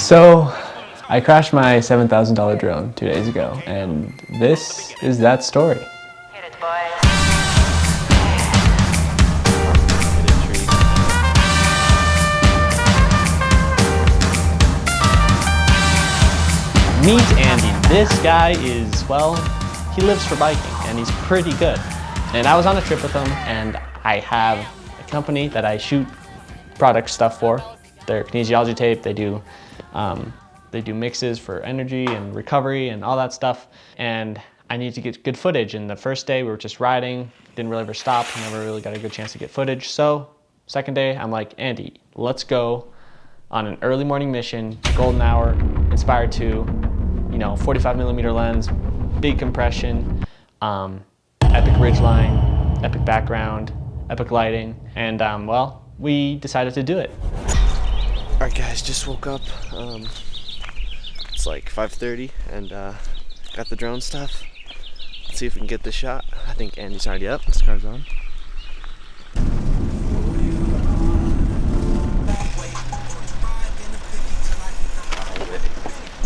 So, I crashed my $7,000 drone 2 days ago, and this is that story. Hit it, boys. Meet Andy. This guy is, well, he lives for biking and he's pretty good. And I was on a trip with him and I have a company that I shoot product stuff for. They're kinesiology tape. They do mixes for energy and recovery and all that stuff. And I need to get good footage. And the first day we were just riding, didn't really ever stop, never really got a good chance to get footage. So second day, I'm like, Andy, let's go on an early morning mission, golden hour, Inspire 2, 45mm lens, big compression, epic ridgeline, epic background, epic lighting, and well, we decided to do it. All right, guys, just woke up. It's like 5:30, and got the drone stuff. Let's see if we can get this shot. I think Andy's already up. This car's on.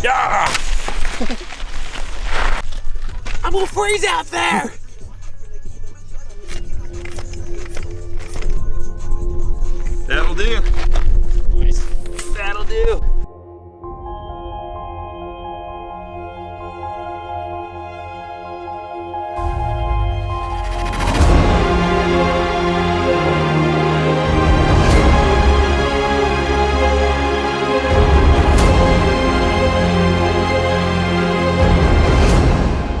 Yeah! I'm gonna freeze out there! That'll do. Nice. That'll do.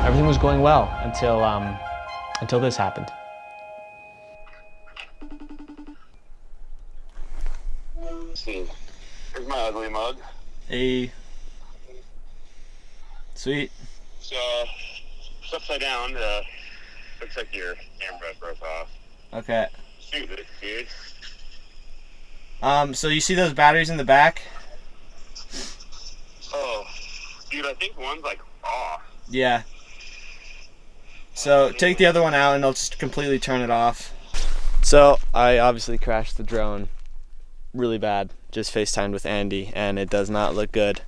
Everything was going well until this happened. Here's my ugly mug. Hey. Sweet. So, it's upside down. Looks like your camera broke off. Okay. Shoot it, dude. So you see those batteries in the back? Oh, dude, I think one's like off. Yeah. So take the other one out and I'll just completely turn it off. So I obviously crashed the drone really bad. Just FaceTimed with Andy and it does not look good.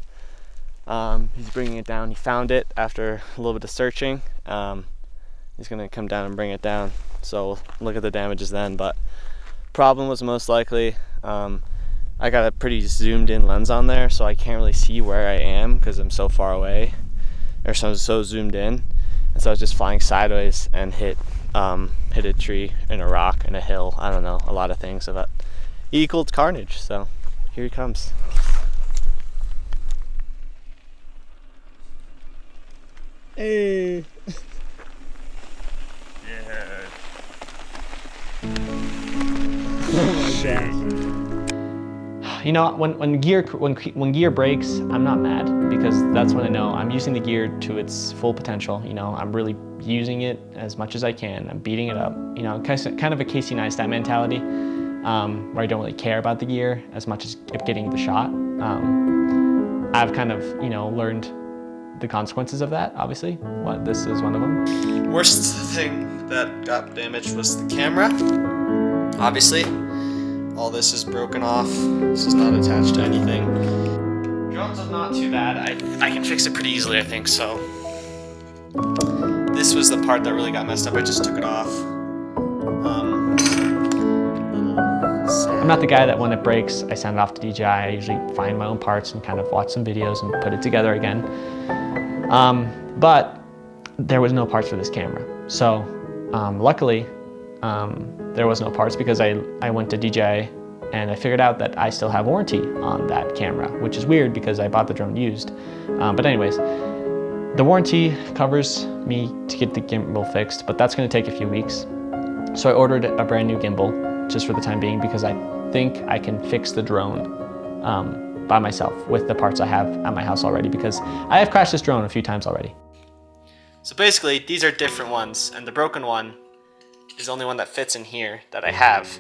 He's bringing it down. He found it after a little bit of searching. He's gonna come down and bring it down. So we'll look at the damages then. But problem was most likely I got a pretty zoomed in lens on there, so I can't really see where I am because I'm so far away, or so zoomed in. And so I was just flying sideways and hit a tree and a rock and a hill. I don't know, a lot of things. So that equaled carnage. So here he comes. Hey. Yeah. When gear breaks, I'm not mad because that's when I know I'm using the gear to its full potential. I'm really using it as much as I can. I'm beating it up. Kind of a Casey Neistat mentality, where I don't really care about the gear as much as getting the shot. I've kind of learned the consequences of that. Obviously, this is one of them. Worst thing that got damaged was the camera. Obviously. All this is broken off. This is not attached to anything. Drones are not too bad. I can fix it pretty easily, I think, so. This was the part that really got messed up. I just took it off. I'm not the guy that when it breaks, I send it off to DJI. I usually find my own parts and kind of watch some videos and put it together again. But there was no parts for this camera. So luckily, there was no parts because I went to DJI and I figured out that I still have warranty on that camera, which is weird because I bought the drone used. But anyways, the warranty covers me to get the gimbal fixed, but that's gonna take a few weeks. So I ordered a brand new gimbal just for the time being because I think I can fix the drone by myself with the parts I have at my house already because I have crashed this drone a few times already. So basically, these are different ones, and the broken one is the only one that fits in here that I have.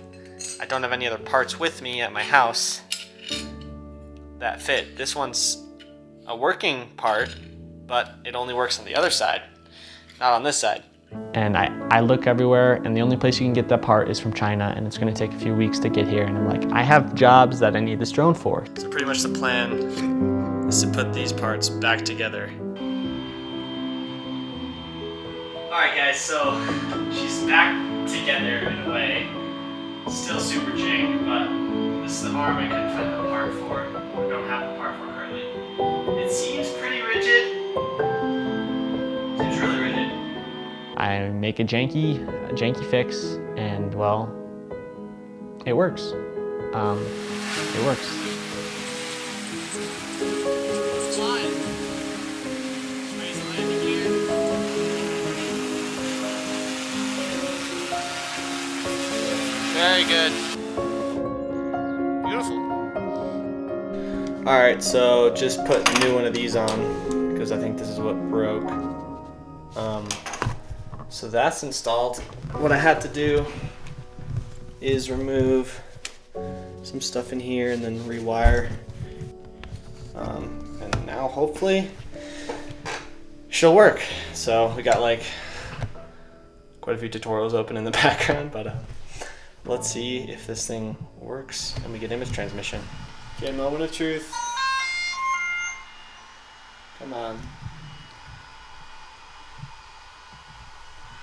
I don't have any other parts with me at my house that fit. This one's a working part, but it only works on the other side, not on this side. And I look everywhere, and the only place you can get that part is from China, and it's gonna take a few weeks to get here. And I'm like, I have jobs that I need this drone for. So pretty much the plan is to put these parts back together. Alright guys, so she's back together in a way. Still super jank, but this is the arm I couldn't find the part for. I don't have the part for currently. It seems pretty rigid. Seems really rigid. I make a janky fix, and well, it works. It works. Flying. Raise the landing gear. Very good. Beautiful. Alright, so just put a new one of these on because I think this is what broke. So that's installed. What I had to do is remove some stuff in here and then rewire. And now hopefully she'll work. So we got like quite a few tutorials open in the background, but let's see if this thing works and we get image transmission. Okay, moment of truth. Come on.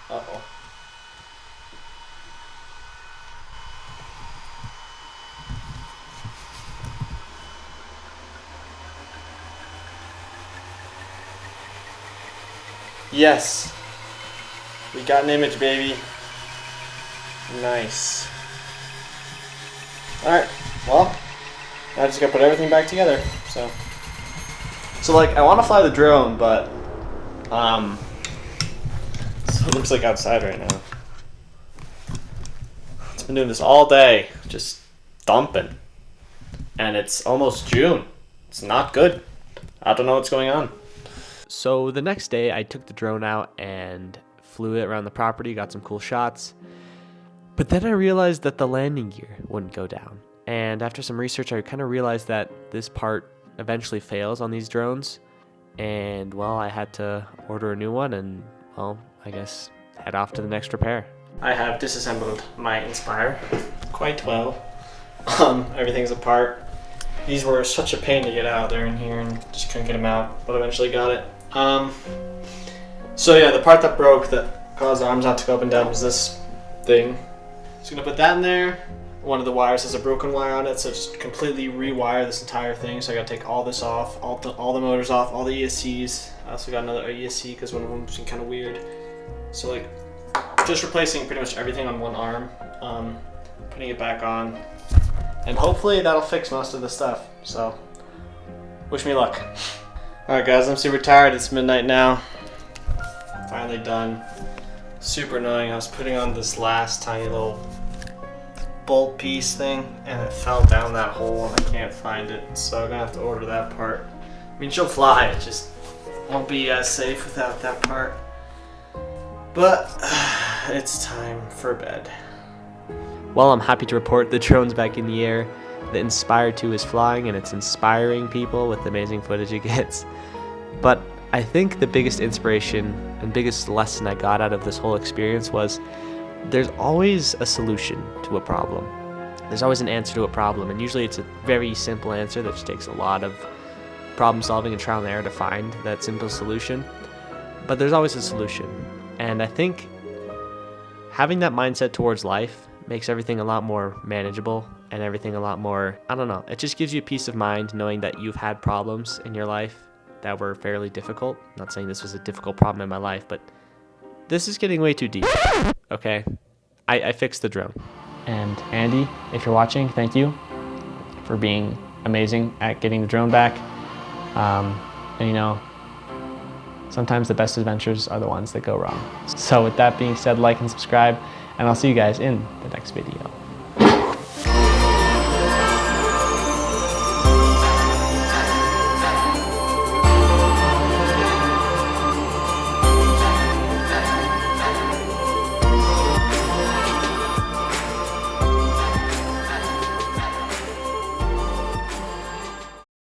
Uh-oh. Yes. We got an image, baby. Nice. Alright, well, I just gotta put everything back together, so like, I want to fly the drone, but, so it looks like outside right now. It's been doing this all day, just dumping, and it's almost June. It's not good. I don't know what's going on. So the next day, I took the drone out and flew it around the property, got some cool shots. But then I realized that the landing gear wouldn't go down. And after some research, I kind of realized that this part eventually fails on these drones. And well, I had to order a new one and, well, I guess head off to the next repair. I have disassembled my Inspire quite well. Everything's apart. These were such a pain to get out there in here and just couldn't get them out, but eventually got it. So yeah, the part that broke that caused the arms not to go up and down was this thing. Just gonna put that in there. One of the wires has a broken wire on it, so just completely rewire this entire thing. So I gotta take all this off, all the motors off, all the ESCs. I also got another ESC because one of them was kind of weird. So like, just replacing pretty much everything on one arm, putting it back on, and hopefully that'll fix most of the stuff. So, wish me luck. Alright guys, I'm super tired. It's midnight now. Finally done. Super annoying. I was putting on this last tiny little bolt piece thing and it fell down that hole and I can't find it. So I'm gonna have to order that part. I mean, she'll fly, it just won't be as safe without that part. But it's time for bed. Well, I'm happy to report the drone's back in the air. The Inspire 2 is flying and it's inspiring people with the amazing footage it gets. But I think the biggest inspiration and biggest lesson I got out of this whole experience was there's always a solution to a problem. There's always an answer to a problem, and usually it's a very simple answer that just takes a lot of problem solving and trial and error to find that simple solution. But there's always a solution. And I think having that mindset towards life makes everything a lot more manageable and everything a lot more, I don't know, it just gives you peace of mind knowing that you've had problems in your life that were fairly difficult. I'm not saying this was a difficult problem in my life, but this is getting way too deep, okay? I fixed the drone. And Andy, if you're watching, thank you for being amazing at getting the drone back. And you know, sometimes the best adventures are the ones that go wrong. So with that being said, like and subscribe, and I'll see you guys in the next video.